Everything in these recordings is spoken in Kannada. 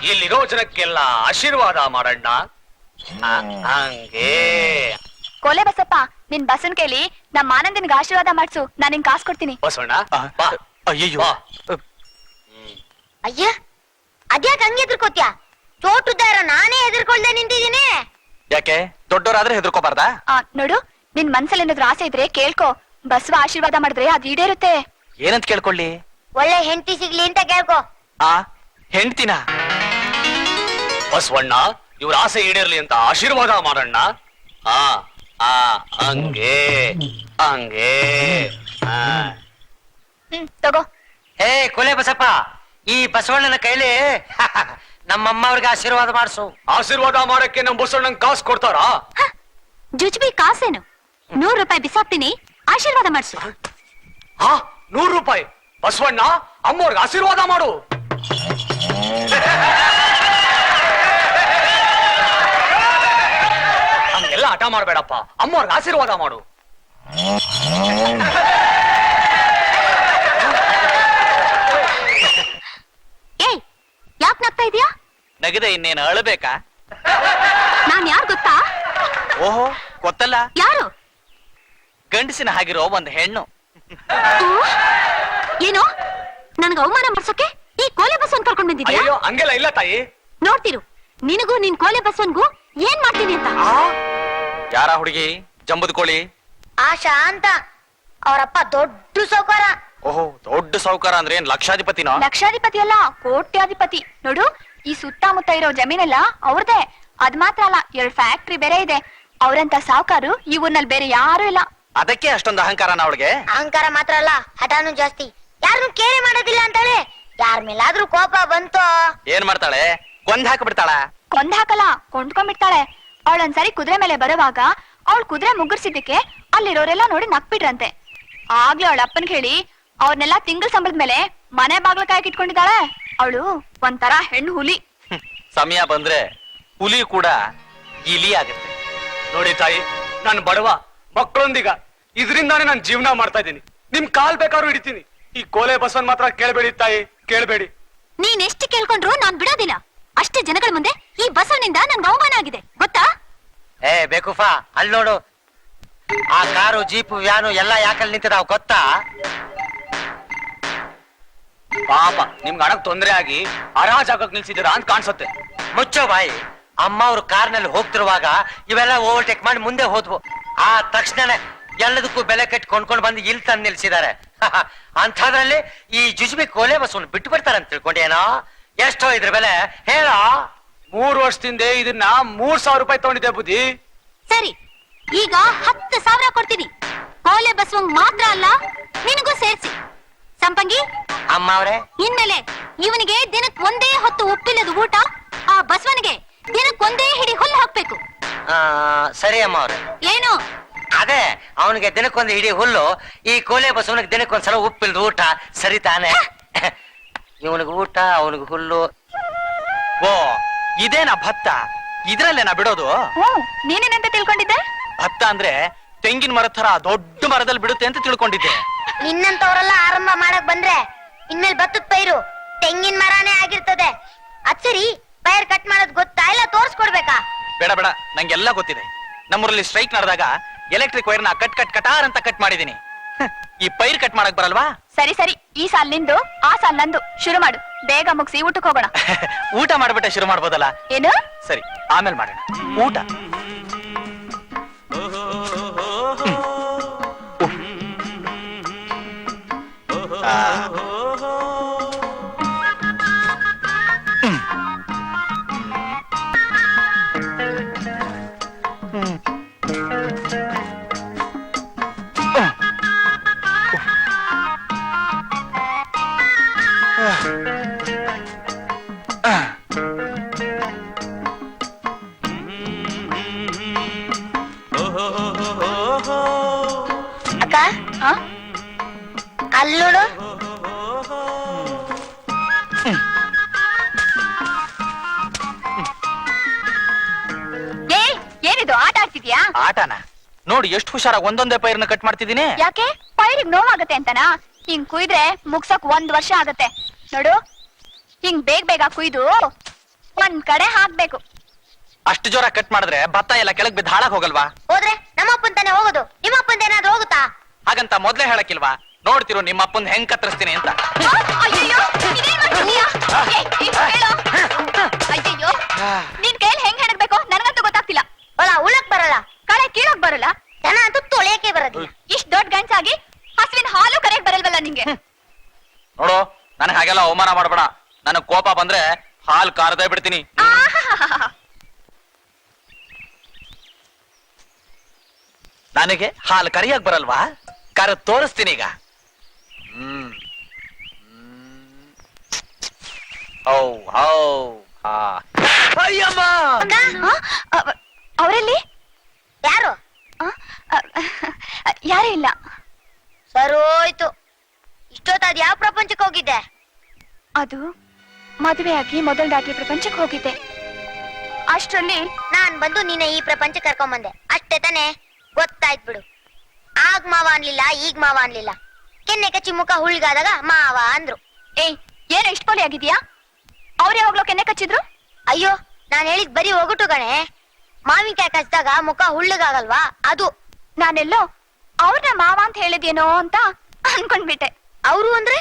ಇಲ್ಲಿರೋ ಜನಕ್ಕೆಲ್ಲ ಆಶೀರ್ವಾದ ಮಾಡಣ್ಣ. ಹಂಗೆ ಕೋಲೆ ಬಸಪ್ಪ, ನಿನ್ ಬಸನ್ ಕೇಳಿ ನಮ್ಮ ಆನಂದಿನ್ಗೆ ಆಶೀರ್ವಾದ ಮಾಡ್ಸು, ನಾನು ನಿನ್ ಕಾಸು ಕೊಡ್ತೀನಿ. ಬಸವಣ್ಣ ಅಯ್ಯೋ ಅಯ್ಯ, ಅದ್ಯಾಕೆ ಹಂಗೆ ಹೆದರ್ಕೋತ್ಯಾ? ಚೋಟುದ್ದ ಇರೋ ನಾನೇ ಹೆದರ್ಕೊಳ್ದೆ ನಿಂತಿದ್ದೀನಿ. ಯಾಕೆ ದೊಡ್ಡವರಾದ್ರೆ ಹೆದರ್ಕೋಬಾರ್ದಾ? ನೋಡು, ನಿನ್ ಮನ್ಸಲ್ಲಿ ಏನಾದ್ರು ಆಸೆ ಇದ್ರೆ ಕೇಳ್ಕೊ, ಬಸವ ಆಶೀರ್ವಾದ ಮಾಡಿದ್ರೆ ಅದ್ ಈಡೇರುತ್ತೆ. ಏನಂತ ಕೇಳ್ಕೊಳ್ಳಿ? ಒಳ್ಳೆ ಹೆಂಡತಿ ಸಿಗ್ಲಿ ಅಂತ ಕೇಳ್ಕೊ. ಹೆಂಡ್ತಿನ? ಬಸವಣ್ಣ, ಇವ್ರ ಆಸೆ ಈಡೇರ್ಲಿ ಅಂತ ಆಶೀರ್ವಾದ ಮಾಡಣ್ಣ. ಹಂಗೆ ಹಂಗೆ. ತಗೋ. ಹೇ ಕೊಲೆ ಬಸಪ್ಪ, ಈ ಬಸವಣ್ಣನ ಕೈಲಿ ನಮ್ಮಮ್ಮ ಅವ್ರಿಗೆ ಆಶೀರ್ವಾದ ಮಾಡಿಸು. ಆಶೀರ್ವಾದ ಮಾಡಕ್ಕೆ ನಮ್ ಬಸವಣ್ಣಂಗ್ ಕಾಸು ಕೊಡ್ತಾರಾ? ಜುಜ್ಬಿ ಕಾಸೇನು? 100 ರೂಪಾಯಿ ಬಿಸಾಕ್ತೀನಿ, ಆಶೀರ್ವಾದ ಮಾಡ್ಸು. 100 ರೂಪಾಯಿ? ಬಸವಣ್ಣ, ಅಮ್ಮವ್ರಿಗೆ ಆಶೀರ್ವಾದ ಮಾಡು. ಹಂಗೆಲ್ಲ ಹಠ ಮಾಡ್ಬೇಡಪ್ಪ, ಅಮ್ಮವ್ರಿಗೆ ಆಶೀರ್ವಾದ ಮಾಡು. ಏಯ್, ಯಾಕ್ ನಗ್ತಾ ಇದೀಯಾ? ನಗದೆ ಇನ್ನೇನು ಅಳಬೇಕಾ? ನಾನ್ ಯಾರು ಗೊತ್ತಾ? ಓಹೋ, ಗೊತ್ತಲ್ಲ. ಯಾರು? ಗಂಡಸಿನ ಹಾಗಿರೋ ಒಂದು ಹೆಣ್ಣು. ಏನು, ನನ್ಗೆ ಅವಮಾನ ಮಾಡ್ಸೋಕೆ ಈ ಕೋಲೆ ಬಸವನ್ ಕರ್ಕೊಂಡ್ ಬಂದಿದ್ಯಾ? ಅಯ್ಯೋ, ಹಂಗೆಲ್ಲ ಇಲ್ಲ ತಾಯಿ. ನೋಡ್ತಿರು, ನಿನಗೂ ನಿನ್ ಕೋಲೆ ಬಸವನ್ಗೂ ಏನ್ ಮಾಡ್ತೀನಿ ಅಂತ. ಯಾರ ಹುಡುಗಿ? ಜಂಬದ ಕೋಳಿ? ಆಶಾ ಅಂತ, ಅವರಪ್ಪ ದೊಡ್ಡ ಸೌಕಾರ. ಓಹೋ, ದೊಡ್ಡ ಸಾಹುಕಾರ ಅಂದ್ರೆ ಏನ್ ಲಕ್ಷಾಧಿಪತಿನೋ? ಲಕ್ಷಾಧಿಪತಿ ಅಲ್ಲ, ಕೋಟ್ಯಾಧಿಪತಿ. ನೋಡು, ಈ ಸುತ್ತಮುತ್ತ ಇರೋ ಜಮೀನೆಲ್ಲ ಅವ್ರದೇ. ಅದ್ ಮಾತ್ರ ಅಲ್ಲ, 2 ಫ್ಯಾಕ್ಟ್ರಿ ಬೇರೆ ಇದೆ. ಅವ್ರಂತ ಸಾಹುಕಾರು ಈ ಊರ್ನಲ್ಲಿ ಬೇರೆ ಯಾರು ಇಲ್ಲ. ಅದಕ್ಕೆ ಅಷ್ಟೊಂದು ಅಹಂಕಾರನ ಅವಳಿಗೆ? ಅಹಂಕಾರ ಮಾತ್ರ ಅಲ್ಲ, ಹಠಾನು ಜಾಸ್ತಿ. ಯಾರನ್ನು ಕೇರೆ ಮಾಡೋದಿಲ್ಲ ಅಂತಾಳೆ. ಯಾರ ಮೇಲಾದ್ರೂ ಕೋಪ ಬಂತು ಏನ್ ಮಾಡ್ತಾಳೆ? ಕೊಂದ್ ಹಾಕ್ಬಿಡ್ತಾಳ? ಕೊಂದ್ ಹಾಕಲ್ಲ, ಕೊಂಡ್ಕೊಂಡ್ಬಿಡ್ತಾಳೆ. ಅವಳೊಂದ್ಸರಿ ಕುದುರೆ ಮೇಲೆ ಬರುವಾಗ ಅವಳು ಕುದುರೆ ಮುಗ್ಗರ್ಸಿದ್ದಕ್ಕೆ ಅಲ್ಲಿರೋರೆಲ್ಲ ನೋಡಿ ನಕ್ಬಿಟ್ರಂತೆ. ಆಗ್ಲೇ ಅವಳ ಅಪ್ಪನ್ಗೆ ಹೇಳಿ ಅವ್ರನ್ನೆಲ್ಲ ತಿಂಗಳ ಸಂಬಳದ ಮೇಲೆ ಮನೆ ಬಾಗ್ಲ ಕಾಯಕ್ ಇಟ್ಕೊಂಡಿದ್ದಾಳೆ. ಅವಳು ಒಂಥರ ಹೆಣ್ಣು ಹುಲಿ. ಸಮಯ ಬಂದ್ರೆ ಹುಲಿ ಕೂಡ ಇಲಿ ಆಗುತ್ತೆ. ನೋಡಿ ತಾಯಿ, ನಾನು ಬಡವ, ಮಕ್ಕಳೊಂದಿಗ ಇದರಿಂದಾನೇ ನಾನು ಜೀವನ ಮಾಡ್ತಾ ಇದ್ದೀನಿ. ನಿಮ್ ಕಾಲ್ ಬೇಕಾದ್ರೂ ಹಿಡಿತೀನಿ. ಈ ಕೋಲೆ ಬಸವನ್ ಮಾತ್ರ ಕೇಳ್ಬೇಡಿ ತಾಯಿ, ಕೇಳ್ಬೇಡಿ. ನೀನ್ ಎಷ್ಟು ಕೇಳ್ಕೊಂಡ್ರು ನಾನ್ ಬಿಡೋದಿಲ್ಲ. ಅಷ್ಟೇ ಜನಗಳ ಮುಂದೆ ಈ ಬಸವನಿಂದ ನನ್ಗೆ ಅವಮಾನ ಆಗಿದೆ, ಗೊತ್ತಾ? ಏ ಬೇಕುಫಾ, ಅಲ್ಲಿ ನೋಡು, ಆ ಕಾರು ಜೀಪು ವ್ಯಾನು ಎಲ್ಲ ಯಾಕಲ್ಲಿ ನಿಂತಿದಾವ್ ಗೊತ್ತಾ? ಪಾಪ, ನಿಮ್ಗೆ ಹಣಕ್ ತೊಂದ್ರೆ ಆಗಿ ಜಾಗಕ್ಕೆ ನಿಲ್ಸಿದ್ದೀರಾ ಅಂತ ಕಾಣಿಸುತ್ತೆ. ಮುಚ್ಚೋ ಬಾಯಿ. ಅಮ್ಮ ಅವ್ರು ಕಾರ್ನಲ್ಲಿ ಹೋಗ್ತಿರುವಾಗ ಇವೆಲ್ಲ ಓವರ್ಟೇಕ್ ಮಾಡಿ ಮುಂದೆ ಹೋದ್ವು. ಆ ತಕ್ಷಣ ಎಲ್ಲದಕ್ಕೂ ಬೆಲೆ ಕಟ್ಟಿ ಕೊಂಡ್ಕೊಂಡು ಬಂದು ಇಲ್ಲಿ ತಂದು ನಿಲ್ಸಿದ್ದಾರೆ. ಅಂಥದ್ರಲ್ಲಿ ಈ ಜುಜುಬಿ ಕೋಲೆ ಬಸವನ್ ಬಿಟ್ಟು ಬಿಡ್ತಾರೆ ಅಂತ ತಿಳ್ಕೊಂಡೇನೋ? ಎಷ್ಟೋ ಇದ್ರ ಬೆಲೆ ಹೇಳೋ? 3 ವರ್ಷದಿಂದ ಇದನ್ನ 3000 ರೂಪಾಯಿ ತಗೊಂಡಿದ್ದೆ ಬುದ್ಧಿ. ಸರಿ, ಈಗ 10,000 ಕೊಡ್ತೀನಿ. ಕೋಲೆ ಬಸವಂಗ್ ಮಾತ್ರ ಅಲ್ಲ, ನಿನಗೂ ಸೇರ್ಸಿ. ಸಂಪಂಗಿ, ಅಮ್ಮ ಅವ್ರೆ, ಇನ್ಮೇಲೆ ಇವನಿಗೆ ದಿನಕ್ ಒಂದೇ ಹೊತ್ತು ಉಪ್ಪಿಲ್ಲದ ಊಟ, ಆ ಬಸವನಿಗೆ ದಿನಕ್ ಒಂದೇ ಹಿಡಿ ಹುಲ್ಲು ಹಾಕ್ಬೇಕು. ಸರಿ ಅಮ್ಮ ಅವ್ರೆ. ಏನು? ಅದೇ, ಅವನಿಗೆ ದಿನಕ್ಕೊಂದು ಹಿಡಿ ಹುಲ್ಲು, ಈ ಕೋಲೆ ಬಸವನಿಗೆ ದಿನಕ್ಕೊಂದ್ಸಲ ಉಪ್ಪಿಲ್ದ ಊಟ, ಸರಿ ತಾನೆ? ಇವನಿಗೆ ಊಟ, ಅವನಿಗೆ ಹುಲ್ಲು. ಓ, ಇದೇನಾ ಭತ್ತ? ಇದ್ರಲ್ಲೇನಾ ಬಿಡೋದು? ನೀನೇನಂತ ತಿಳ್ಕೊಂಡಿದ್ದೆ? ಭತ್ತ ಅಂದ್ರೆ ತೆಂಗಿನ ಮರದ ತರ ದೊಡ್ಡ ಮರದಲ್ಲಿ ಬಿಡುತ್ತೆ ಅಂತ ತಿಳ್ಕೊಂಡಿದ್ದೆ. ನಿನ್ನಂತವ್ರೆಲ್ಲ ಆರಂಭ ಮಾಡಕ್ ಬಂದ್ರೆ ಇನ್ಮೇಲೆ ಭತ್ತದ ಪೈರು ತೆಂಗಿನ ಮರನೇ ಆಗಿರ್ತದೆ. ಅದ್ ಸರಿ, ಪೈರ್ ಕಟ್ ಮಾಡೋದ್ ಗೊತ್ತಾ ಇಲ್ಲ ತೋರ್ಸ್ಕೊಡ್ಬೇಕಾ? ಬೇಡ ಬೇಡ, ನಂಗೆಲ್ಲ ಗೊತ್ತಿದೆ. ನಮ್ಮೂರಲ್ಲಿ ಸ್ಟ್ರೈಕ್ ನಡೆದಾಗ ಎಲೆಕ್ಟ್ರಿಕ್ ವೈರ್ನ ಕಟಾರ್ ಅಂತ ಕಟ್ ಮಾಡಿದೀನಿ. ಈ ಪೈರ್ ಕಟ್ ಮಾಡಕ್ ಬರಲ್ವಾ? ಸರಿ ಸರಿ, ಈ ಸಾಲ್ ನಿಂದು, ಆ ಸಾಲ್ ನಂದು. ಶುರು ಮಾಡು, ಬೇಗ ಮುಗಿಸಿ ಊಟಕ್ಕೆ ಹೋಗೋಣ. ಊಟ ಮಾಡ್ಬಿಟ್ಟೆ ಶುರು ಮಾಡ್ಬೋದಲ್ಲ? ಏನು? ಸರಿ, ಆಮೇಲೆ ಮಾಡೋಣ ಊಟ. ಅಕ್ಕ, ಅಲ್ಲೋಡು. ಏನಿದು, ಆಟ ಆಡ್ತಿದ್ಯಾ? ಆಟನ ನೋಡಿ, ಎಷ್ಟು ಹುಷಾರಾಗಿ ಒಂದೊಂದೇ ಪೈರ್ನ ಕಟ್ ಮಾಡ್ತಿದ್ದೀನಿ. ಯಾಕೆ? ಪೈರಿಗೆ ನೋವಾಗತ್ತೆ ಅಂತನಾ? ಹಿಂಗ್ ಕುಯ್ದ್ರೆ ಮುಗ್ಸಕ್ 1 ವರ್ಷ ಆಗತ್ತೆ. ನೋಡು, ಹಿಂಗ್ ಬೇಗ ಬೇಗ ಕುಯ್ದು ಒಂದ್ ಕಡೆ ಹಾಕ್ಬೇಕು. ಅಷ್ಟು ಜೋರ ಕಟ್ ಮಾಡಿದ್ರೆ ಭತ್ತ ಎಲ್ಲ ಕೆಳಗ್ ಬಿದ್ದು ಹಾಳಾಗ್ ಹೋಗಲ್ವಾ? ಹೋದ್ರೆ ನಮ್ಮ ಅಪ್ಪನ್ ತಾನೆ ಹೋಗೋದು, ನಿಮ್ಮ ಅಪ್ಪಂದ ಏನಾದ್ರು ಹೋಗುತ್ತಾ? ಹಾಗಂತ ಮೊದ್ಲೇ ಹೇಳಕ್ಕಿಲ್ವಾ? ನೋಡ್ತಿರು ನಿಮ್ಮ ಅಪ್ಪನ್ ಹೆಂಗ್ ಕತ್ತರಿಸ್ತೀನಿ ಅಂತ. ಆ, ಅಯ್ಯಯ್ಯೋ, ಇದೇನ್ ಮಾಡ್ತಿದೀಯ? ಹೇಳು. ಅಯ್ಯಯ್ಯೋ, ನಿನ್ ಕೈಯಲ್ಲಿ ಹೆಂಗ್ ಹೆಣಗ್ಬೇಕು ನನ್ಗಂತೂ ಗೊತ್ತಾಗ್ತಿಲ್ಲ. ಹೊಲ ಉಳಕ್ ಬರಲ್ಲ, ಕಳೆ ಕೀಳಕ್ ಬರಲ್ಲ, ದನ ಅಂತೂ ತೊಳೆಯಕ್ಕೆ ಬರೋದಿಲ್ಲ. ಇಷ್ಟ್ ದೊಡ್ಡ ಗಂಟಾಗಿ ಹಸುವಿನ ಹಾಲು ಕರೆಯಕ್ ಬರಲ್ವಲ್ಲ ನಿಂಗೆ. ನೋಡು, ನನಗ್ ಹಾಗೆಲ್ಲ ಅವಮಾನ ಮಾಡ್ಬೇಡ. ನನಗ್ ಕೋಪ ಬಂದ್ರೆ ಹಾಲ್ ಕಾರದೇ ಬಿಡ್ತೀನಿ. ಆಹಾಹಾಹಾ. ನನಗೆ ಹಾಲು ಕರಿಯಕ್ ಬರಲ್ವಾ? ಕರ ತೋರಿಸ್ತೀನಿ ಈಗ. ಹೌ ಹೌ ಹಾ. ಅಯ್ಯಮ್ಮ! ಅವರಲ್ಲಿ ಯಾರು? ಯಾರೂ ಇಲ್ಲ. ಸರೋಯ್ತು. ಇಷ್ಟೊತ್ತಾದ್ ಯಾವ ಪ್ರಪಂಚಕ್ಕೆ ಹೋಗಿದ್ದೆ? ಅದು ಮದುವೆಯಾಗಿ ಮೊದಲ ರಾತ್ರಿ ಪ್ರಪಂಚಕ್ಕೆ ಹೋಗಿದ್ದೆ. ಅಷ್ಟ್ರಲ್ಲಿ ನಾನ್ ಬಂದು ನಿನ್ನ ಈ ಪ್ರಪಂಚ ಕರ್ಕೊಂಬಂದೆ ಅಷ್ಟೇ ತಾನೆ. ಗೊತ್ತಾಯ್ತು ಬಿಡು. ಆಗ್ ಮಾವ ಅನ್ಲಿಲ್ಲ, ಈಗ ಮಾವ ಅನ್ಲಿಲ್ಲ. ಕೆನ್ನೆ ಕಚ್ಚಿ ಮುಖ ಹುಳ್ಗಾದಾಗ ಮಾವ ಅಂದ್ರು. ಏಯ್, ಏನು ಇಷ್ಟ ಪೋಲಿ ಆಗಿದ್ಯಾ? ಅವ್ರು ಯಾವಾಗ್ಲೋ ಕೆನ್ನೆ ಕಚ್ಚಿದ್ರು? ಅಯ್ಯೋ, ನಾನ್ ಹೇಳಿದ್ ಬರೀ ಒಗಟು ಗಣೆ. ಮಾವಿನಕಾಯಿ ಕಚ್ಚಿದಾಗ ಮುಖ ಹುಳ್ಳಗಾಗಲ್ವಾ ಅದು. ನಾನೆಲ್ಲೋ ಅವ್ರನ್ನ ಮಾವ ಅಂತ ಹೇಳಿದ್ಯೇನೋ ಅಂತ ಅನ್ಕೊಂಡ್ಬಿಟ್ಟೆ. ಅವ್ರು ಅಂದ್ರೆ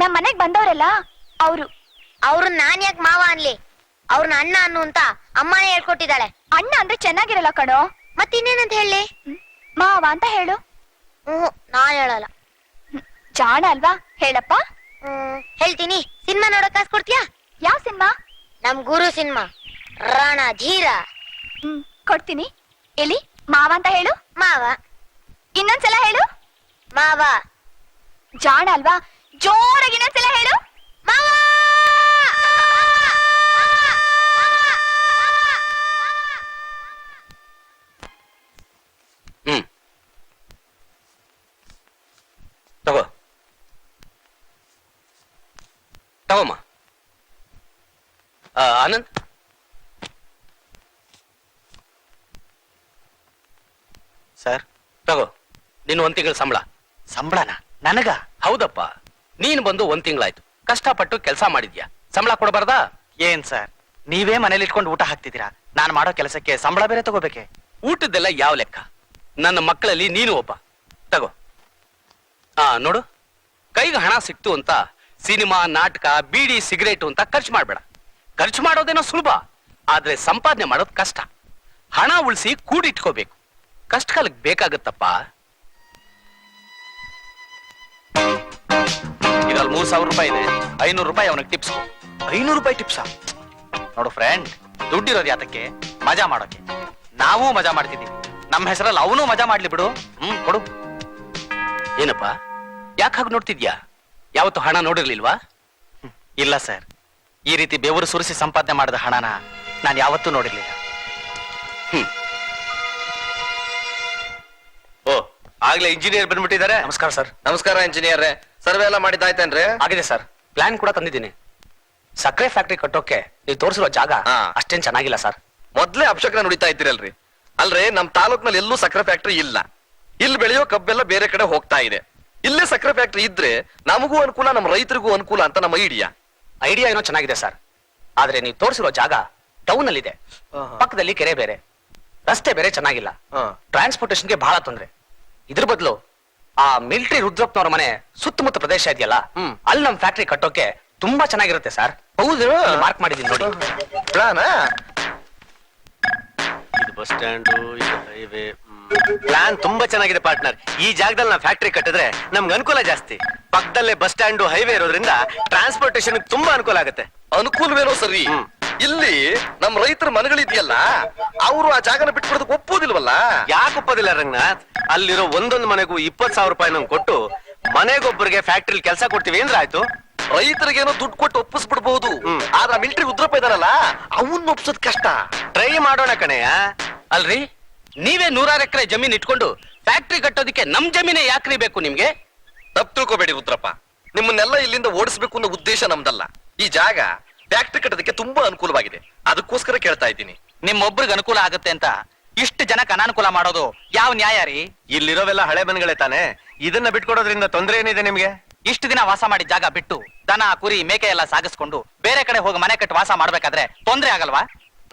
ನಮ್ ಮನೆಗ್ ಬಂದವರೆಲ್ಲ ಅವ್ರು. ಅವ್ರನ್ನ ನಾನ್ ಯಾಕೆ ಮಾವ ಅನ್ಲಿ? ಅವ್ರನ್ನ ಅಣ್ಣ ಅನ್ನು ಅಂತ ಅಮ್ಮನೇ ಹೇಳ್ಕೊಟ್ಟಿದ್ದಾಳೆ. ಅಣ್ಣ ಅಂದ್ರೆ ಚೆನ್ನಾಗಿರಲ್ಲ ಕಣೋ. ಮತ್ತಿನ್ನೇನಂತ ಹೇಳಿ? ಮಾವ ಅಂತ ಹೇಳು. ನಾನ್ ಹೇಳಲ್ಲ. ಜಾಣ ಅಲ್ವಾ? ಹೇಳಪ್ಪ. ಹೇಳ್ತೀನಿ. ಸಿನಿಮಾ ನೋಡಕ್ ಕಾಸು ಕೊಡ್ತೀಯಾ? ಯಾವ ಸಿನಿಮಾ? ನಮ್ ಗುರು ಸಿನಿಮಾ, ರಾಣ ಧೀರ. ಕೊಡ್ತೀನಿ. ಎಲ್ಲಿ ಮಾವ ಅಂತ ಹೇಳು. ಮಾವ. ಇನ್ನೊಂದ್ಸಲ ಹೇಳು. ಮಾವ. ಜಾಣ ಅಲ್ವಾ? ಜೋರಾಗಿ ಇನ್ನೊಂದ್ಸಲ ಹೇಳು. ಮಾವ. ತಗೋ ತಗೋಮ್ಮ. ಆನಂದ್, ಸರ್, ತಗೋ ನಿನ್ನ 1 ತಿಂಗಳ ಸಂಬಳ. ಸಂಬಳನ ನನಗ? ಹೌದಪ್ಪ, ನೀನ್ ಬಂದು 1 ತಿಂಗಳಾಯ್ತು. ಕಷ್ಟಪಟ್ಟು ಕೆಲಸ ಮಾಡಿದ್ಯಾ, ಸಂಬಳ ಕೊಡಬಾರ್ದಾ? ಏನ್ ಸರ್, ನೀವೇ ಮನೇಲಿ ಇಟ್ಕೊಂಡು ಊಟ ಹಾಕ್ತಿದ್ದೀರಾ? ನಾನ್ ಮಾಡೋ ಕೆಲಸಕ್ಕೆ ಸಂಬಳ ಬೇರೆ ತಗೋಬೇಕೆ? ಊಟದ್ದೆಲ್ಲ ಯಾವ ಲೆಕ್ಕ? ನನ್ನ ಮಕ್ಕಳಲ್ಲಿ ನೀನು ಒಬ್ಬ. ತಗೋ. ನೋಡು, ಕೈಗೆ ಹಣ ಸಿಕ್ತು ಅಂತ ಸಿನಿಮಾ, ನಾಟಕ, ಬೀಡಿ, ಸಿಗರೇಟು ಅಂತ ಖರ್ಚು ಮಾಡ್ಬೇಡ. ಖರ್ಚು ಮಾಡೋದೇನೋ ಸುಲಭ, ಆದ್ರೆ ಸಂಪಾದನೆ ಮಾಡೋದು ಕಷ್ಟ. ಹಣ ಉಳಿಸಿ ಕೂಡಿಟ್ಕೋಬೇಕು. ಕಷ್ಟ ಕಾಲಕ್ಕೆ ಬೇಕಾಗತ್ತಪ್ಪ. ಇದ್ರಲ್ಲಿ 3,000 ರೂಪಾಯಿ ಇದೆ. 500 ರೂಪಾಯಿ ಅವನಿಗೆ ಟಿಪ್ಸ್. 500 ರೂಪಾಯಿ ಟಿಪ್ಸಾ? ನೋಡು ಫ್ರೆಂಡ್, ದುಡ್ಡಿರೋದು ಯಾತಕ್ಕೆ? ಮಜಾ ಮಾಡೋಕೆ. ನಾವು ಮಜಾ ಮಾಡ್ತಿದ್ದೀವಿ. ನಮ್ಮ ಹೆಸರಲ್ಲಿ ಅವನು ಮಜಾ ಮಾಡ್ಲಿ ಬಿಡು. ಕೊಡು. ಏನಪ್ಪ, ಯಾಕೆ ಹಾಗೆ ನೋಡ್ತಿದ್ಯಾ? ಯಾವತ್ತು ಹಣ ನೋಡಿರ್ಲಿಲ್ವಾ? ಇಲ್ಲ ಸರ್, ಈ ರೀತಿ ಬೆವರು ಸುರಿಸಿ ಸಂಪಾದನೆ ಮಾಡಿದ ಹಣನ ನಾನು ಯಾವತ್ತೂ ನೋಡಿರ್ಲಿಲ್ಲ. ಓ, ಆಗ್ಲೇ ಇಂಜಿನಿಯರ್ ಬಂದ್ಬಿಟ್ಟಿದ್ದಾರೆ. ನಮಸ್ಕಾರ ಸರ್. ನಮಸ್ಕಾರ ಇಂಜಿನಿಯರ್. ಸರ್ವೆ ಎಲ್ಲ ಮಾಡಿದ್ದಾಯ್ತೇನ್ರಿ? ಆಗಿದೆ ಸರ್. ಪ್ಲಾನ್ ಕೂಡ ತಂದಿದ್ದೀನಿ. ಸಕ್ಕರೆ ಫ್ಯಾಕ್ಟ್ರಿ ಕಟ್ಟೋಕೆ ನೀವು ತೋರಿಸಿರೋ ಜಾಗ ಹಾ. ಅಷ್ಟೇನ್ ಚೆನ್ನಾಗಿಲ್ಲ ಸರ್. ಮೊದ್ಲೇ ಅಪಶಕನ ನುಡಿತಾ ಇದ್ದೀರಲ್ರಿ. ಅಲ್ರಿ, ನಮ್ ತಾಲೂಕ್ನಲ್ಲಿ ಎಲ್ಲೂ ಸಕ್ಕರೆ ಫ್ಯಾಕ್ಟ್ರಿ ಇಲ್ಲ. ಇಲ್ಲಿ ಬೆಳೆಯೋ ಕಬ್ಬೆಲ್ಲ ಬೇರೆ ಕಡೆ ಹೋಗ್ತಾ ಇದೆ. ಇಲ್ಲೇ ಸಕ್ಕರೆ ಫ್ಯಾಕ್ಟ್ರಿ ಇದ್ರೆ ನಮಗೂ ಅನುಕೂಲ, ನಮ್ಮ ರೈತರಿಗೂ ಅನುಕೂಲ ಅಂತ ನಮ್ಮ ಐಡಿಯಾ ಏನೋ ಚೆನ್ನಾಗಿದೆ ಸರ್. ಆದ್ರೆ ನೀವು ತೋರಿಸಿರೋ ಜಾಗ ಟೌನ್ ಅಲ್ಲಿ ಇದೆ. ಪಕ್ಕದಲ್ಲಿ ಕೆರೆ ಬೇರೆ, ರಸ್ತೆ ಬೇರೆ ಚೆನ್ನಾಗಿಲ್ಲ. ಟ್ರಾನ್ಸ್ಪೋರ್ಟೇಶನ್ಗೆ ಬಹಳ ತೊಂದ್ರೆ. ಇದ್ರ ಬದಲು ಆ ಮಿಲಿಟರಿ ರುದ್ರಪ್ಪನವ್ರ ಮನೆ ಸುತ್ತಮುತ್ತ ಪ್ರದೇಶ ಇದೆಯಲ್ಲ, ಅಲ್ಲಿ ನಮ್ ಫ್ಯಾಕ್ಟ್ರಿ ಕಟ್ಟೋಕೆ ತುಂಬಾ ಚೆನ್ನಾಗಿರುತ್ತೆ ಸರ್. ಹೌದು, ಮಾರ್ಕ್ ಮಾಡಿದೀನಿ ನೋಡಿ. ಪ್ಲಾನ್ ಇದು ಬಸ್ ಸ್ಟ್ಯಾಂಡ್, ಇದು ಹೈವೇ. ಪ್ಲಾನ್ ತುಂಬಾ ಚೆನ್ನಾಗಿದೆ ಪಾರ್ಟ್ನರ್. ಈ ಜಾಗದಲ್ಲಿ ನಾವು ಫ್ಯಾಕ್ಟ್ರಿ ಕಟ್ಟಿದ್ರೆ ನಮ್ಗೆ ಅನುಕೂಲ ಜಾಸ್ತಿ. ಪಕ್ಕದಲ್ಲೇ ಬಸ್ ಸ್ಟ್ಯಾಂಡ್, ಹೈವೇ ಇರೋದ್ರಿಂದ ಟ್ರಾನ್ಸ್ಪೋರ್ಟೇಶನ್ ತುಂಬಾ ಅನುಕೂಲ ಆಗುತ್ತೆ. ಅನುಕೂಲವೇನೋ ಸರಿ. ಇಲ್ಲಿ ನಮ್ ರೈತರ ಮನೆಗಳಿದೆಯಲ್ಲ, ಅವರು ಆ ಜಾಗನ ಬಿಟ್ಬಿಡೋದಕ್ಕೆ ಒಪ್ಪೋದಿಲ್ವಲ್ಲ? ಯಾಕೆ ಒಪ್ಪೋದಿಲ್ಲ ರಂಗನಾಥ್? ಅಲ್ಲಿರೋ ಒಂದೊಂದು ಮನೆಗೂ 20,000 ರೂಪಾಯಿ ನಮ್ಗೆ ಕೊಟ್ಟು ಮನೆಗೊಬ್ಬರಿಗೆ ಫ್ಯಾಕ್ಟ್ರಿಲಿ ಕೆಲಸ ಕೊಡ್ತೀವಿ ಅಂದ್ರೆ ಆಯ್ತು. ರೈತರಿಗೇನೋ ದುಡ್ಡು ಕೊಟ್ಟು ಒಪ್ಪಿಸ್ಬಿಡ್ಬಹುದು. ಆದ್ರೆ ಮಿಲಿಟರಿ ಉದ್ರಪ್ಪ ಇದಾರಲ್ಲ, ಅವನ್ನ ಒಪ್ಸೋದ್ ಕಷ್ಟ. ಟ್ರೈ ಮಾಡೋಣ ಕಣಯ್ಯ. ಅಲ್ರಿ, ನೀವೇ 100 ಎಕರೆ ಜಮೀನ್ ಇಟ್ಕೊಂಡು ಫ್ಯಾಕ್ಟ್ರಿ ಕಟ್ಟೋದಕ್ಕೆ ನಮ್ ಜಮೀನೇ ಯಾಕ್ರಿ ಬೇಕು ನಿಮ್ಗೆ? ತಪ್ಪು ತಿಳ್ಕೊಬೇಡಿ ರುದ್ರಪ್ಪ, ನಿಮ್ಮನ್ನೆಲ್ಲ ಇಲ್ಲಿಂದ ಓಡಿಸ್ಬೇಕು ಅನ್ನೋ ಉದ್ದೇಶ ನಮ್ದಲ್ಲ. ಈ ಜಾಗ ಫ್ಯಾಕ್ಟ್ರಿ ಕಟ್ಟೋದಕ್ಕೆ ತುಂಬಾ ಅನುಕೂಲವಾಗಿದೆ, ಅದಕ್ಕೋಸ್ಕರ ಕೇಳ್ತಾ ಇದ್ದೀನಿ. ನಿಮ್ಮೊಬ್ರಿಗೆ ಅನುಕೂಲ ಆಗುತ್ತೆ ಅಂತ ಇಷ್ಟು ಜನಕ್ಕೆ ಅನಾನುಕೂಲ ಮಾಡೋದು ಯಾವ ನ್ಯಾಯ ರೀ? ಇಲ್ಲಿರೋವೆಲ್ಲ ಹಳೆ ಮನೆಗಳೇ ತಾನೆ. ಇದನ್ನ ಬಿಟ್ಕೊಡೋದ್ರಿಂದ ತೊಂದ್ರೆ ಏನಿದೆ ನಿಮ್ಗೆ? ಇಷ್ಟು ದಿನ ವಾಸ ಮಾಡಿದ ಜಾಗ ಬಿಟ್ಟು ದನ ಕುರಿ ಮೇಕೆ ಎಲ್ಲ ಸಾಗಿಸ್ಕೊಂಡು ಬೇರೆ ಕಡೆ ಹೋಗಿ ಮನೆ ಕಟ್ಟಿ ವಾಸ ಮಾಡ್ಬೇಕಾದ್ರೆ ತೊಂದ್ರೆ ಆಗಲ್ವಾ?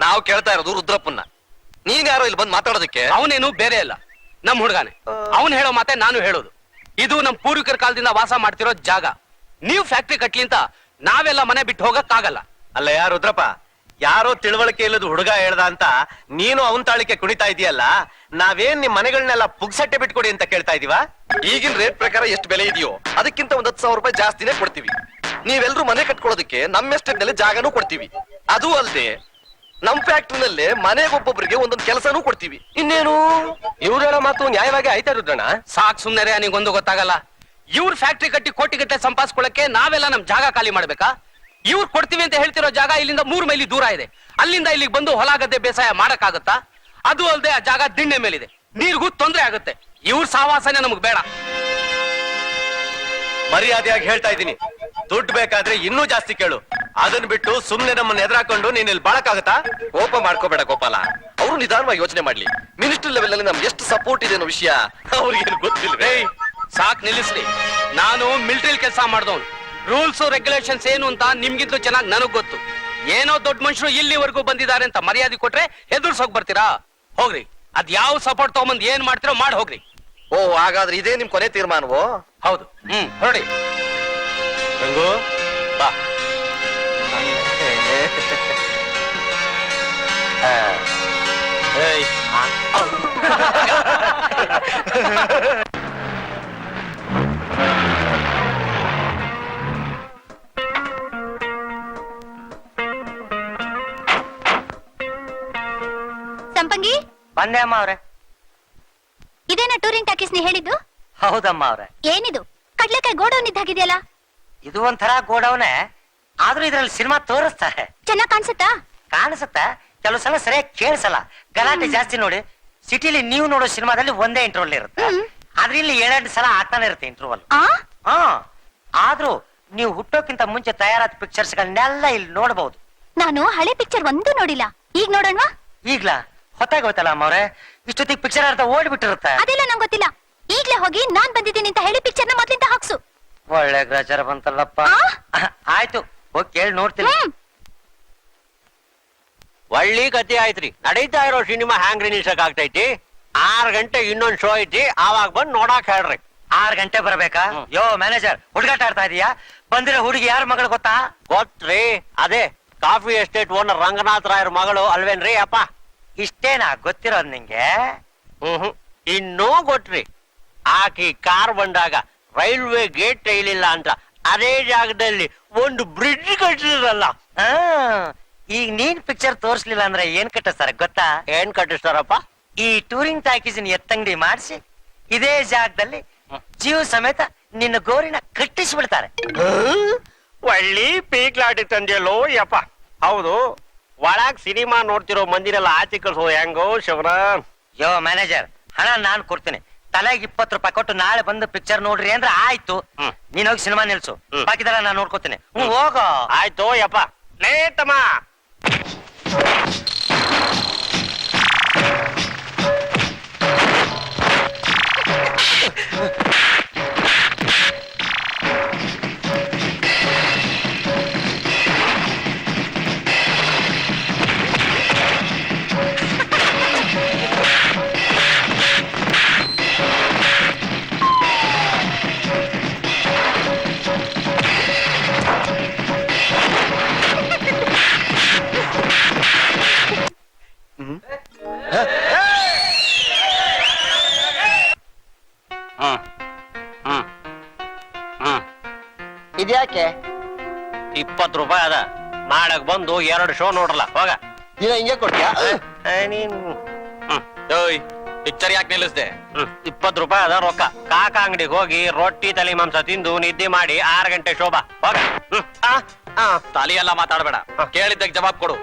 ನಾವು ಕೇಳ್ತಾ ಇರೋದು ರುದ್ರಪ್ಪನ್ನ. ನೀನ್ ಯಾರೋ ಇಲ್ಲಿ ಬಂದು ಮಾತಾಡೋದಕ್ಕೆ? ಅವನೇನು ಬೇರೆ ಅಲ್ಲ, ನಮ್ ಹುಡುಗಾನೆ. ಅವನ್ ಹೇಳೋ ಮಾತೆ ನಾನು ಹೇಳೋದು. ಇದು ನಮ್ ಪೂರ್ವಿಕರ ಕಾಲದಿಂದ ವಾಸ ಮಾಡ್ತಿರೋ ಜಾಗ. ನೀವು ಫ್ಯಾಕ್ಟ್ರಿ ಕಟ್ಲಿ ಅಂತ ನಾವೆಲ್ಲ ಮನೆ ಬಿಟ್ಟು ಹೋಗಕ್ಕಾಗಲ್ಲ. ಅಲ್ಲ ಯಾರು ರುದ್ರಪ್ಪ, ಯಾರೋ ತಿಳುವಳಿಕೆ ಇಲ್ಲದ ಹುಡುಗ ಹೇಳ್ದ ಅಂತ ನೀನು ಅವನ್ ತಾಳಿಕೆ ಕುಣಿತಾ ಇದೀಯಲ್ಲ. ನಾವೇನ್ ನಿಮ್ ಮನೆಗಳನ್ನೆಲ್ಲ ಪುಗ್ಸಟ್ಟೆ ಬಿಟ್ಕೊಡಿ ಅಂತ ಕೇಳ್ತಾ ಇದೀವ? ಈಗಿನ ರೇಟ್ ಪ್ರಕಾರ ಎಷ್ಟು ಬೆಲೆ ಇದೆಯೋ ಅದಕ್ಕಿಂತ ಒಂದ್ 10,000 ರೂಪಾಯಿ ಜಾಸ್ತಿನೇ ಕೊಡ್ತೀವಿ. ನೀವೆಲ್ರೂ ಮನೆ ಕಟ್ಕೊಳ್ಳೋದಕ್ಕೆ ನಮ್ಮ ಎಸ್ಟೇಟ್ ನಲ್ಲಿ ಜಾಗನೂ ಕೊಡ್ತೀವಿ. ಅದು ಅಲ್ಲದೆ ನಮ್ ಫ್ಯಾಕ್ಟ್ರಿನಲ್ಲೇ ಮನೆಗೊಬ್ಬೊಬ್ರಿಗೆ ಒಂದೊಂದು ಕೆಲಸನೂ ಕೊಡ್ತೀವಿ. ಇನ್ನೇನು? ಇವ್ರು ಹೇಳೋ ಮಾತು ನ್ಯಾಯವಾಗಿ ಆಯ್ತಾ ರುದ್ರಣ್ಣ? ಸಾಕ್ ಸುಮ್ನೆ, ನಿಗೊಂದು ಗೊತ್ತಾಗಲ್ಲ. ಇವ್ರ ಫ್ಯಾಕ್ಟ್ರಿ ಕಟ್ಟಿ ಕೋಟಿಗಟ್ಟಲೆ ಸಂಪಾದಿಸ್ಕೊಳ್ಳಕ್ಕೆ ನಾವೆಲ್ಲ ನಮ್ ಜಾಗ ಖಾಲಿ ಮಾಡ್ಬೇಕಾ? ಇವ್ರು ಕೊಡ್ತೀವಿ ಅಂತ ಹೇಳ್ತಿರೋ ಜಾಗ ಇಲ್ಲಿಂದ 3 ಮೈಲಿ ದೂರ ಇದೆ. ಅಲ್ಲಿಂದ ಇಲ್ಲಿಗೆ ಬಂದು ಹೊಲ ಗದ್ದೆ ಬೇಸಾಯ ಮಾಡಕ್ಕಾಗತ್ತಾ? ಅದು ಅಲ್ಲದೆ ಆ ಜಾಗ ದಿಣ್ಣೆ ಮೇಲಿದೆ, ನೀರಿಗೂ ತೊಂದ್ರೆ ಆಗುತ್ತೆ. ಇವ್ರ ಸಹವಾಸನೆ ನಮಗ್ ಬೇಡ. ಮರ್ಯಾದೆಯಾಗಿ ಹೇಳ್ತಾ ಇದ್ದೀನಿ, ದುಡ್ಡು ಬೇಕಾದ್ರೆ ಇನ್ನೂ ಜಾಸ್ತಿ ಕೇಳು. ಅದನ್ನ ಬಿಟ್ಟು ಸುಮ್ನೆ ನಮ್ಮನ್ನ ಎದುರಾಕೊಂಡು ನೀನ್ ಇಲ್ಲಿ ಬಾಳಕ್ಕಾಗತ್ತಾ? ಕೋಪ ಮಾಡ್ಕೋಬೇಡ ಗೋಪಾಲ. ಅವರು ನಿಧಾನವಾಗಿ ಯೋಚನೆ ಮಾಡ್ಲಿ. ಮಿನಿಸ್ಟರ್ ಲೆವೆಲ್ ಅಲ್ಲಿ ನಮ್ಗೆ ಎಷ್ಟು ಸಪೋರ್ಟ್ ಇದೆ ಅನ್ನೋ ವಿಷಯ ಅವ್ರಿಗೆ ಗೊತ್ತಿಲ್ವೇ? ಸಾಕ್ ನಿಲ್ಲಿಸ್ಲಿ. ನಾನು ಮಿಲಿಟರಿ ಕೆಲಸ ಮಾಡ್ದವನು. ರೂಲ್ಸ್ ರೆಗ್ಯುಲೇಷನ್ಸ್ ಏನು ಅಂತ ನಿಮ್ಗಿಂತಲೂ ಚೆನ್ನಾಗಿ ನನಗ್ ಗೊತ್ತು. ಏನೋ ದೊಡ್ಡ ಮನುಷ್ಯರು ಇಲ್ಲಿವರೆಗೂ ಬಂದಿದ್ದಾರೆ ಅಂತ ಮರ್ಯಾದೆ ಕೊಟ್ರೆ ಹೆದರ್ಸೋಗ್ ಬರ್ತೀರಾ? ಹೋಗ್ರಿ, ಅದ್ ಯಾವ ಸಪೋರ್ಟ್ ತಗೊಂಬಂದ್ ಏನ್ ಮಾಡ್ತಿರೋ ಮಾಡಿ ಹೋಗ್ರಿ. ಓ, ಹಾಗಾದ್ರೆ ಇದೇ ನಿಮ್ ಕೊನೆ ತೀರ್ಮಾನವೋ? ಹೌದು. ಹೊರಡಿ. ರಂಗು ಬಾ. ಏಯ್, ಸಂಪಂಗಿ, ಬಂದೆ ಅಮ್ಮ ಅವ್ರೆ. ಇದೇನ ಟೂರಿಂಗ್ ಟಾಕೀಸ್ ನೀ ಹೇಳಿದ್ದು? ಹೌದಮ್ಮ ಅವ್ರೆ. ಏನಿದು ಕಡ್ಲೆಕಾಯಿ ಗೋಡೌನ್ ಇದ್ದಾಗಿದೆಯಲ್ಲ? ಇದು ಒಂಥರ ಗೋಡೌನೆ, ಆದ್ರೂ ಇದ್ರಲ್ಲಿ ಸಿನಿಮಾ ತೋರಿಸ್ತಾರೆ. ಚೆನ್ನಾಗ್ ಕಾಣಿಸುತ್ತಾ? ಕಾಣಿಸುತ್ತೆ, ಕೆಲವು ಸಲ ಸರಿಯಾಗಿ ಕೇಳಿಸಲ್ಲ. ಗಲಾಟೆ ಜಾಸ್ತಿ ನೋಡಿ. ಸಿಟಿಲಿ ನೀವು ನೋಡೋ ಸಿನಿಮಾದಲ್ಲಿ ಒಂದೇ ಇಂಟರ್ವಲ್ ಇರುತ್ತೆ, ಆದ್ರೆ ಇಲ್ಲಿ 7-8 ಸಲ ಆಗ್ತಾನೆ ಇರುತ್ತೆ ಇಂಟರ್ವಲ್. ಹಾ, ಆದ್ರೂ ನೀವು ಹುಟ್ಟೋಕ್ಕಿಂತ ಮುಂಚೆ ತಯಾರಾದ ಪಿಕ್ಚರ್ಸ್ ಗಳನ್ನೆಲ್ಲ ಇಲ್ಲಿ ನೋಡಬಹುದು. ನಾನು ಹಳೆ ಪಿಕ್ಚರ್ ಒಂದು ನೋಡಿಲ್ಲ, ಈಗ ನೋಡೋಣವಾ? ಈಗ್ಲಾ? ಹೊತ್ತಾಗೋಯ್ತಲ್ಲ ಅಮ್ಮ ಅವ್ರೆ, ಇಷ್ಟೊತ್ತಿಗೆ ಪಿಕ್ಚರ್ ಅರ್ಥ ಓಡ್ಬಿಟ್ಟಿರುತ್ತೆ. ಅದೆಲ್ಲ ನಂಗೆ ಗೊತ್ತಿಲ್ಲ. ಈಗ್ಲೇ ಹೋಗಿ ನಾನ್ ಬಂದಿದ್ದೀನಿ ಅಂತ ಹೇಳಿ ಪಿಕ್ಚರ್ನ ಮೊದ್ಲಿಂದ ಹಾಕ್ಸು. ಒಳ್ಳೆ ಗ್ರಾಚಾರ ಬಂತಲ್ಲಪ್ಪ. ಆಯ್ತು, ಹೋಗಿ ಕೇಳಿ ನೋಡ್ತೀನಿ. ಒಳ್ಳೆ ಕತೆ ಆಯ್ತ್ರಿ. ನಡೀತಾ ಇರೋ ಸಿನಿಮಾ ಹ್ಯಾಂಗ್ ರಿಲೀಸಕ್ ಆಗ್ತೈತಿ? 6 ಗಂಟೆ ಇನ್ನೊಂದ್ ಶೋ ಐತಿ, ಆವಾಗ ಬಂದ್ ನೋಡಾಕ್ ಹೇಳ್ರಿ. 6 ಗಂಟೆ ಬರ್ಬೇಕಾ? ಯೋ ಮ್ಯಾನೇಜರ್, ಹುಡುಗಾಟ ಆಡ್ತಾ ಇದೀಯಾ? ಬಂದಿರೋ ಹುಡುಗಿ ಯಾರ ಮಗಳು ಗೊತ್ತಾ? ಗೊತ್ತ್ರಿ, ಅದೇ ಕಾಫಿ ಎಸ್ಟೇಟ್ ಓನರ್ ರಂಗನಾಥ್ ರಾಯರ್ ಮಗಳು ಅಲ್ವೇನ್ರಿ ಅಪ್ಪ? ಇಷ್ಟೇನಾ ಗೊತ್ತಿರೋದ್ ನಿಂಗೆ? ಇನ್ನೂ ಗೊತ್ತ್ರಿ, ಆಕಿ ಕಾರ್ ಬಂದಾಗ ರೈಲ್ವೆ ಗೇಟ್ ತೆಗಿಲಿಲ್ಲ ಅಂತ ಅದೇ ಜಾಗದಲ್ಲಿ ಒಂದು ಬ್ರಿಡ್ಜ್ ಕಟ್ಟಿದ್ರಲ್ಲ. ಈಗ ನೀನ್ ಪಿಕ್ಚರ್ ತೋರ್ಸ್ಲಿಲ್ಲ ಅಂದ್ರೆ ಏನ್ ಕಟ್ಟಿಸ್ತಾರೆ ಗೊತ್ತಾ? ಏನ್ ಕಟ್ಟಿಸ್ತಾರಪ್ಪ? ಈ ಟೂರಿಂಗ್ ಟಾಕೀಸಿನ ಎತ್ತಂಗಡಿ ಮಾಡಿಸಿ ಇದೇ ಜಾಗದಲ್ಲಿ ಜೀವ ಸಮೇತ ನಿನ್ನ ಗೋರಿನ ಕಟ್ಟಿಸ್ಬಿಡ್ತಾರೆ. ಒಳ್ಳೆ ಪೀಕ್ಲಾಟಿ ತಂದೆಯಲ್ಲೋ ಯಪ್ಪ. ಹೌದು, ಒಳಗ್ ಸಿನಿಮಾ ನೋಡ್ತಿರೋ ಮಂದಿನೆಲ್ಲ ಆಚೆ ಕಳ್ಸೋ ಹೆಂಗೋ ಶಿವನ? ಯೋ ಮ್ಯಾನೇಜರ್, ಹಣ ನಾನ್ ಕೊಡ್ತೀನಿ. ತಲೆಗೆ 20 ರೂಪಾಯಿ ಕೊಟ್ಟು ನಾಳೆ ಬಂದು ಪಿಕ್ಚರ್ ನೋಡ್ರಿ ಅಂದ್ರೆ ಆಯ್ತು. ನೀನ್ ಹೋಗಿ ಸಿನಿಮಾ ನಿಲ್ಸು, ಬಾಕಿದೆಲ್ಲ ನಾನ್ ನೋಡ್ಕೋತೀನಿ. ಹೋಗೋ. ಆಯ್ತು ಯಪ್ಪ. ಲೇ ತಮ್ಮ, ಇದ್ಯಾಕೆ? 20 ರೂಪಾಯಿ ಅದ. ನಾಳೆಗ್ ಬಂದು 2 ಶೋ ನೋಡ್ರಲ್ಲ, ಹೋಗ. ದಿನ ಹಿಂಗೆ ಕೊಡ್ತೀಯಾ? ನೀನು ಪಿಕ್ಚರ್ ಯಾಕೆ ನಿಲ್ಲಿಸ್ದೆ? 20 ರೂಪಾಯಿ ಅದ ರೊಕ್ಕ. ಕಾಕ ಅಂಗಡಿಗೆ ಹೋಗಿ ರೊಟ್ಟಿ ತಲೆ ಮಾಂಸ ತಿಂದು ನಿದ್ದೆ ಮಾಡಿ 6 ಗಂಟೆ ಶೋಭಾ, ಹೋಗ. ತಾಲಿ ಎಲ್ಲ ಮಾತಾಡ್ಬೇಡ, ಕೇಳಿದ್ದಾಗ ಜವಾಬ್ ಕೊಡು.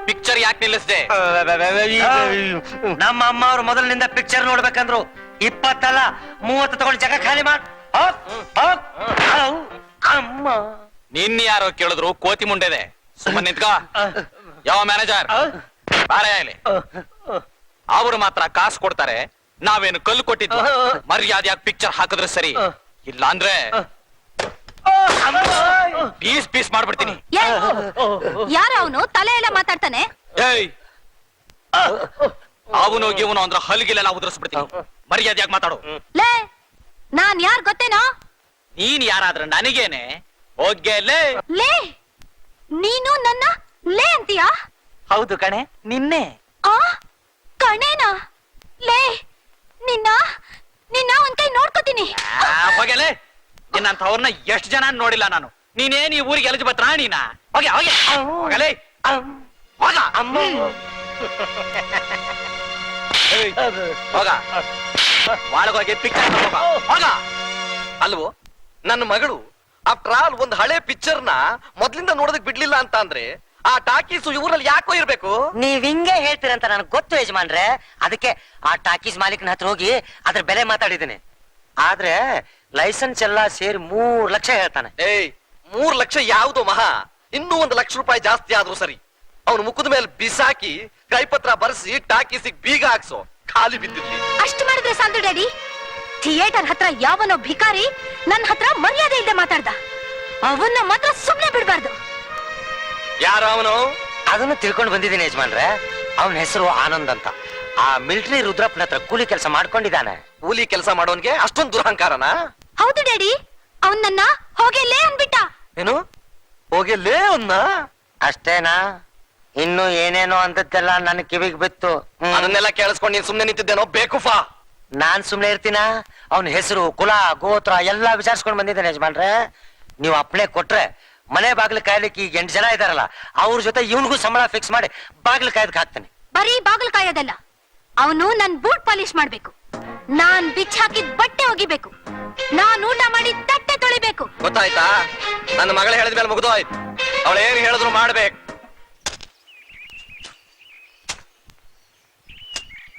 ಪಿಕ್ಚರ್ ಯಾಕೆ ನಿಲ್ಲಿಸ್ದೆ? ನಮ್ಮ ಅಮ್ಮ ಅವ್ರು ಮೊದಲಿನಿಂದ ಪಿಕ್ಚರ್ ನೋಡ್ಬೇಕಂದ್ರು 20 ಅಲ್ಲ 30 ತಗೊಂಡು ಜಾಗ ಖಾಲಿ ಮಾಡ್. ಅಮ್ಮ, ನಿನ್ ಯಾರೋ ಕೇಳಿದ್ರು ಕೋತಿ ಮುಂಡೆದೆ. ಸುಮ್ಮನೆ ನಿಂತ್ಕ. ಯಾವ ಮ್ಯಾನೇಜರ್ ಬಾರೆ ಇಲ್ಲಿ. ಅವ್ರು ಮಾತ್ರ ಕಾಸು ಕೊಡ್ತಾರೆ, ನಾವೇನು ಕಲ್ಲು ಕೊಟ್ಟಿದ್ವಿ. ಮರ್ಯಾದೆಯಾಗಿ ಪಿಕ್ಚರ್ ಹಾಕಿದ್ರೆ ಸರಿ, ಇಲ್ಲ ಅಂದ್ರೆ ಪೀಸ್ ಪೀಸ್ ಮಾಡ್ಬಿಡ್ತೀನಿ. ಯಾರ ಅವನು ತಲೆ ಎಲ್ಲ ಮಾತಾಡ್ತಾನೆ? ಏಯ್ ಅವನು ಗಿವನು ಅಂದ್ರೆ ಹಲ್ಗಿಲೆಲ್ಲ ಉದುರಿಸ್ಬಿಡ್ತೀನಿ. ಮರ್ಯಾದೆಯಾಗಿ ಮಾತಾಡು. ಲೇ ನಾನ್ ಯಾರ್ ಗೊತ್ತೇನೋ? ನೀನ್ ಯಾರಾದ್ರೆ ನನಗೇನೆ. ಹೋಗ್ಗೆ ಲೇ. ಲೇ ನೀನು ನನ್ನ ಲೇ ಅಂತೀಯಾ? ಹೌದು ಕಣೆ, ನಿನ್ನೆ. ಆ ಕಣೇನಾ? ಲೇ ನಿನ್ನ ನಿನ್ನ ಒಂದ್ ಕೈ ನೋಡ್ಕೋತೀನಿ. ಹೋಗಲೇ. ನಿನ್ನಂಥವ್ರನ್ನ ಎಷ್ಟು ಜನ ನೋಡಿಲ್ಲ ನಾನು. ನೀನೇನ್ ಈ ಊರಿಗೆ ಎಲಜ್ ಬತ್ರ ನೀನಾ? ಹೋಗೆ ಹೋಗೆ ಹೋಗಲೇ. ಹೋಗ ಏಯ್, ಹೋಗ ಒಳಗೋಗಿ ಪಿಕ್ಚರ್ ಹೋಗ. ಅಲ್ವೋ ನನ್ನ ಮಗಳು ಆಫ್ಟರ್ ಆಲ್ ಒಂದ್ ಹಳೆ ಪಿಕ್ಚರ್ ನ ಮೊದ್ಲಿಂದ ನೋಡೋದಕ್ ಬಿಡ್ಲಿಲ್ಲ ಅಂತ ಅಂದ್ರೆ ಆ ಟಾಕೀಸು ಇವ್ರಲ್ಲಿ ಯಾಕೋ ಇರ್ಬೇಕು? ನೀವ್ ಹಿಂಗೆ ಹೇಳ್ತೀರಂತ ನನಗೆ ಗೊತ್ತು ಯಜಮಾನ್ರೆ. ಅದಕ್ಕೆ ಆ ಟಾಕೀಸ್ ಮಾಲೀಕನ ಹತ್ರ ಹೋಗಿ ಅದ್ರ ಬೆಲೆ ಮಾತಾಡಿದ್ದೀನಿ. ಆದ್ರೆ ಲೈಸೆನ್ಸ್ ಎಲ್ಲ ಸೇರಿ 3 ಲಕ್ಷ ಹೇಳ್ತಾನೆ. ಏಯ್ 3 ಲಕ್ಷ ಯಾವ್ದು ಮಹಾ? ಇನ್ನೂ 1 ಲಕ್ಷ ರೂಪಾಯಿ ಜಾಸ್ತಿ ಆದ್ರೂ ಸರಿ. ಅವನು ಮುಖದ ಮೇಲೆ ಬಿಸಾಕಿ ಕೈಪತ್ರ ಬರ್ಸಿ ಟಾಕೀಸಿಗೆ ಬೀಗ ಹಾಕ್ಸೋ. ಖಾಲಿ ಬಿದ್ದಿರ್ಲಿ. ಅಷ್ಟು ಮಾಡಿದ್ರೆ ಸಾಲದು ಡ್ಯಾಡಿ. ಥಿಯೇಟರ್ ಹತ್ರ ಯಾವನೋ ಭಿಕಾರಿ ನನ್ನ ಹತ್ರ ಮರ್ಯಾದೆ ಇಲ್ಲದೆ ಮಾತಾಡ್ದ. ಅವನ್ನ ಮಾತ್ರ ಸುಮ್ನೆ ಬಿಡ್ಬಾರ್ದು. ಯಾರು ಅವನು? ಅದನ್ನು ತಿಳ್ಕೊಂಡು ಬಂದಿದ್ದೀನಿ ಯಜಮಾನ್ರೆ. ಅವನ ಹೆಸರು ಆನಂದ್ ಅಂತ. ಆ ಮಿಲಿಟರಿ ರುದ್ರಪ್ಪನ ಹತ್ರ ಕೂಲಿ ಕೆಲಸ ಮಾಡ್ಕೊಂಡಿದ್ದಾನೆ. ಕೂಲಿ ಕೆಲಸ ಮಾಡೋನ್ಗೆ ಅಷ್ಟೊಂದು ದುರಹಂಕಾರನ? ಹೌದು ಡ್ಯಾಡಿ. ಅವನ್ ನನ್ನ ಹೋಗೆಲ್ಲೇ ಅನ್ಬಿಟ್ಟ. ಏನು ಹೋಗಿಲ್ಲೇ ಅವನ್ನ? ಅಷ್ಟೇನಾ? ಇನ್ನು ಏನೇನೋ ಅಂತದ್ದೆಲ್ಲ ನನ್ನ ಕಿವಿಗೆ ಬಿತ್ತು. ಅದನ್ನೆಲ್ಲ ಕೇಳಿಸ್ಕೊಂಡು ನೀನ್ ಸುಮ್ನೆ ನಿಂತಿದ್ದೇನೋ ಬೇಕುಫಾ? ನಾನ್ ಸುಮ್ನೆ ಇರ್ತೀನ? ಅವನ ಹೆಸರು ಕುಲ ಗೋತ್ರ ಎಲ್ಲಾ ವಿಚಾರಿಸ್ಕೊಂಡು ಬಂದಿದ್ದೇನೆ ಯಜಮಾನ್ರೆ. ನೀವು ಅಪ್ಲೈ ಕೊಟ್ರೆ ಮನೆ ಬಾಗಿಲು ಕಾಯ್ಲಿಕ್ಕೆ ಈಗ 8 ಜನ ಇದಾರಲ್ಲ, ಅವ್ರ ಜೊತೆ ಇವನಿಗೂ ಸಂಬಳ ಫಿಕ್ಸ್ ಮಾಡಿ ಬಾಗಿಲು ಕಾಯ್ದಕ್ಕೆ ಹಾಕ್ತೇನೆ. ಬರೀ ಬಾಗಿಲು ಕಾಯೋದಲ್ಲ, ಅವನು ನನ್ ಬೂಟ್ ಪಾಲಿಶ್ ಮಾಡ್ಬೇಕು. ನಾನ್ ಬಿಚ್ಚ ಹಾಕಿದ್ ಬಟ್ಟೆ ಒಗಿಬೇಕು. ನಾನ್ ಊಟ ಮಾಡಿ ತಟ್ಟೆ ತೊಳಿಬೇಕು. ಗೊತ್ತಾಯ್ತಾ? ನನ್ನ ಮಗಳು ಹೇಳಿದ್ಮೇಲೆ ಮುಗಿದು ಆಯ್ತು. ಅವಳು ಏನ್ ಹೇಳಿದ್ರು ಮಾಡ್ಬೇಕು.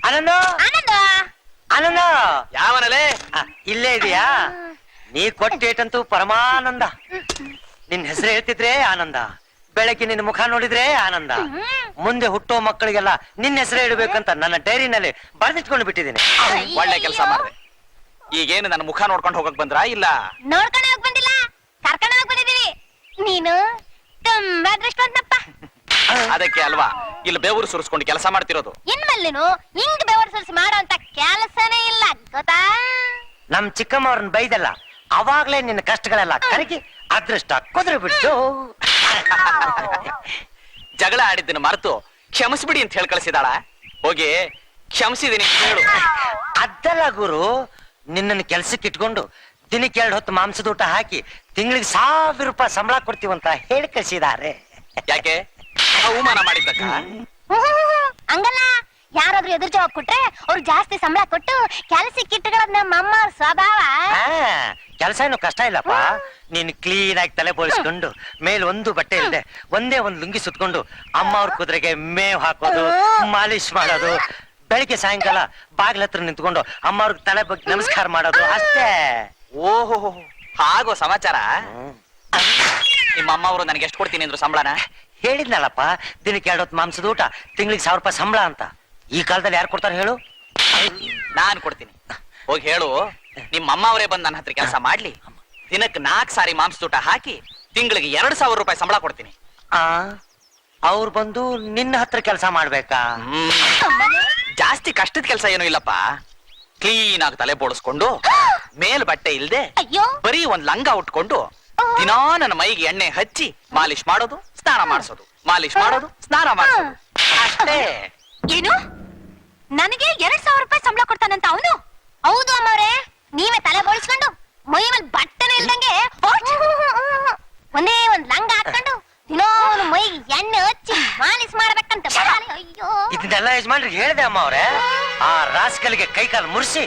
ಆನಂದ ಆನಂದ ಯಾವನಲೇ? ಇಲ್ಲೇ ಇದೆಯಾ? ನೀ ಕೊಟ್ಟೇಟಂತೂ ಪರಮಾನಂದ. ನಿನ್ ಹೆಸರು ಹೇಳ್ತಿದ್ರೆ ಆನಂದ, ಬೆಳಗ್ಗೆ ನಿನ್ನ ಮುಖ ನೋಡಿದ್ರೆ ಆನಂದ. ಮುಂದೆ ಹುಟ್ಟೋ ಮಕ್ಕಳಿಗೆಲ್ಲ ನಿನ್ನ ಹೆಸರೇ ಇಡಬೇಕಂತ ನನ್ನ ಡೈರಿನಲ್ಲಿ ಬರ್ದಿಟ್ಕೊಂಡು ಬಿಟ್ಟಿದ್ದೀನಿ. ಒಳ್ಳೆ ಕೆಲಸ ಮಾಡಿದೆ. ಈಗೇನು ನನ್ನ ಮುಖ ನೋಡ್ಕೊಂಡು ಹೋಗಕ್ ಬಂದ್ರಾ? ಇಲ್ಲ ನೋಡ್ಕೊಂಡು ಹೋಗ್ ಬಂದಿಲ್ಲ, ಕರ್ಕೊಂಡು ಹೋಗ್ ಬಂದಿದೀವಿ. ನೀನು ತುಂಬಾ ಅದೃಷ್ಟವಂತಪ್ಪ. ಅದಕ್ಕೆ ಅಲ್ವಾ ಇಲ್ಲಿ ಬೆವರು ಸುರಿಸ್ಕೊಂಡು ಕೆಲಸ ಮಾಡ್ತಿರೋದು. ಇನ್ಮೇಲೇನು ಹಿಂಗ್ ಬೆವರು ಸುರಿಸಿ ಮಾಡೋ ಅಂತ ಕೆಲಸನೇ ಇಲ್ಲ ಗೊತ್ತಾ? ನಮ್ ಚಿಕ್ಕಮ್ಮ ಅವ್ರನ್ನ ಬೈದಲ್ಲ, ಅವಾಗ್ಲೇ ನಿನ್ನ ಕಷ್ಟಗಳೆಲ್ಲ ಕರಗಿ ಅದೃಷ್ಟ ಕುದುರೆ ಬಿಟ್ಟು ಜಗಳ ಆಡಿದ್ದನ್ನು ಮರೆತು ಕ್ಷಮಿಸ್ಬಿಡಿ ಅಂತ ಹೇಳಿ ಕಳಿಸಿದಾಳ. ಹೋಗಿ ಕ್ಷಮಿಸಿದೀನಿ ಹೇಳು. ಅದಲ್ಲ ಗುರು, ನಿನ್ನನ್ನು ಕೆಲ್ಸಕ್ಕೆ ಇಟ್ಕೊಂಡು ದಿನಕ್ಕೆ 2 ಹೊತ್ತು ಮಾಂಸದ ಊಟ ಹಾಕಿ ತಿಂಗಳಿಗೆ 1000 ರೂಪಾಯಿ ಸಂಬಳ ಕೊಡ್ತೀವಂತ ಹೇಳಿ ಕಳಿಸಿದ್ದಾರೆ. ಯಾಕೆ? ಅವಮಾನ ಮಾಡಿದ್ದಕ್ಕ? ಹಂಗಲ್ಲ, ಯಾರಾದ್ರೂ ಎದುರು ಜವಾಬ್ ಕೊಟ್ರೆ ಅವ್ರು ಜಾಸ್ತಿ ಸಂಬಳ ಕೊಟ್ಟು ಕೆಲಸಕ್ಕೆ ಇಟ್ಟುಗಳದ್ ನಮ್ಮ ಅಮ್ಮ ಸ್ವಭಾವ. ಕೆಲಸ ಏನು ಕಷ್ಟ ಇಲ್ಲಪ್ಪ. ನೀನ್ ಕ್ಲೀನ್ ಆಗಿ ತಲೆ ಬೋಳಿಸ್ಕೊಂಡು ಮೇಲ್ ಒಂದು ಬಟ್ಟೆ ಇಲ್ಲದೆ ಒಂದೇ ಒಂದು ಲುಂಗಿ ಸುತ್ಕೊಂಡು ಅಮ್ಮ ಅವ್ರ ಕುದುರೆಗೆ ಮೇವ್ ಹಾಕೋದು, ಮಾಲಿಶ್ ಮಾಡೋದು, ಬೆಳಿಗ್ಗೆ ಸಾಯಂಕಾಲ ಬಾಗ್ಲ ಹತ್ರ ನಿಂತ್ಕೊಂಡು ಅಮ್ಮ ಅವ್ರಿಗೆ ತಲೆ ಬಗ್ಗೆ ನಮಸ್ಕಾರ ಮಾಡೋದು ಅಷ್ಟೇ. ಓಹೋ, ಹಾಗೋ ಸಮಾಚಾರ. ನಿಮ್ಮ ಅಮ್ಮ ಅವರು ನನಗೆ ಎಷ್ಟು ಕೊಡ್ತೀನಿ ಅಂದ್ರು ಸಂಬಳನ? ಹೇಳಿದ್ನಲ್ಲಪ್ಪ, ದಿನಕ್ಕೆ 2 ಹೊತ್ತು ಮಾಂಸದ ಊಟ, ತಿಂಗಳಿಗೆ 1000 ರೂಪಾಯಿ ಸಂಬಳ ಅಂತ. ಈ ಕಾಲದಲ್ಲಿ ಯಾರು ಕೊಡ್ತಾರೆ ಹೇಳು? ನಾನ್ ಕೊಡ್ತೀನಿ. ಹೋಗಿ ಹೇಳು ನಿಮ್ಮ ಅಮ್ಮ ಅವರೇ ಬಂದು ನನ್ನ ಹತ್ರ ಕೆಲಸ ಮಾಡ್ಲಿ. ದಿನಕ್ಕೆ 4 ಸಾರಿ ಮಾಂಸದ ಊಟ ಹಾಕಿ ತಿಂಗಳಿಗೆ 2000 ರೂಪಾಯಿ ಸಂಬಳ ಕೊಡ್ತೀನಿ. ಅವ್ರು ಬಂದು ನಿನ್ನ ಹತ್ರ ಕೆಲಸ ಮಾಡ್ಬೇಕಾ? ಜಾಸ್ತಿ ಕಷ್ಟದ ಕೆಲಸ ಏನೂ ಇಲ್ಲಪ್ಪ. ಕ್ಲೀನ್ ಆಗಿ ತಲೆ ಬೋಳಿಸ್ಕೊಂಡು ಮೇಲ್ ಬಟ್ಟೆ ಇಲ್ದೆ ಅಯ್ಯೋ, ಬರೀ ಒಂದ್ ಲಂಗ ಉಟ್ಕೊಂಡು ದಿನಾ ನನ್ನ ಮೈಗೆ ಎಣ್ಣೆ ಹಚ್ಚಿ ಮಾಲಿಶ್ ಮಾಡೋದು, ಸ್ನಾನ ಮಾಡಿಸೋದು, ಮಾಲಿಶ್ ಮಾಡೋದು, ಸ್ನಾನ ಮಾಡಿಸೋದು ಅಷ್ಟೇ. ಏನು? ನನಗೆ 2000 ರೂಪಾಯಿ ಸಂಬಳ ಕೊಡ್ತಾನಂತ ಅವನು? ಹೌದು ಅಮ್ಮವ್ರೆ, ನೀವೇ ತಲೆ ಬೋಳಿಸ್ಕೊಂಡು ಮೈ ಮೇಲೆ ಬಟ್ಟೆನೇ ಇಲ್ದಂಗೆ ಒಂದೇ ಒಂದ್ ಲಂಗ ಹಾಕೊಂಡು ದಿನೋನು ಮೈಗೆ ಎಣ್ಣೆ ಹಚ್ಚಿ ಮಾಲಿಶ್ ಮಾಡ್ಬೇಕಂತ. ಅಯ್ಯೋ, ಇದನ್ನೆಲ್ಲ ಯಜಮಾನ್ರಿಗೆ ಹೇಳಿದೆ ಅಮ್ಮ ಅವ್ರೆ. ಆ ರಾಸ್ಕಲ್ಗೆ ಕೈ ಕಾಲು ಮುರಿಸಿ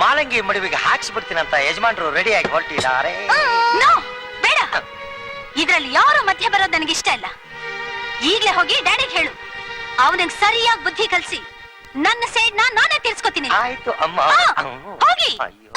ಮಾಲಂಗಿ ಮಡುವಿಗೆ ಹಾಕ್ಸ್ಬಿಡ್ತೀನಂತ ಯಜಮಾನ್ರು ರೆಡಿಯಾಗಿ ಹೊರಟಿದ್ದಾರೆ. ನೋ, ಬೇಡ. ಇದ್ರಲ್ಲಿ ಯಾರು ಮಧ್ಯೆ ಬರೋದು ನನಗೆ ಇಷ್ಟ ಇಲ್ಲ. ಈಗ್ಲೇ ಹೋಗಿ ಡ್ಯಾಡಿಗೆ ಹೇಳು, ಅವನಿಗೆ ಸರಿಯಾಗಿ ಬುದ್ಧಿ ಕಲ್ಸಿ ನನ್ನ ಸೈಡ್ ನಾನೇ ತೀರ್ಸ್ಕೊತೀನಿ. ಆಯ್ತು ಅಮ್ಮ. ಹೋಗಿ. ಅಯ್ಯೋ.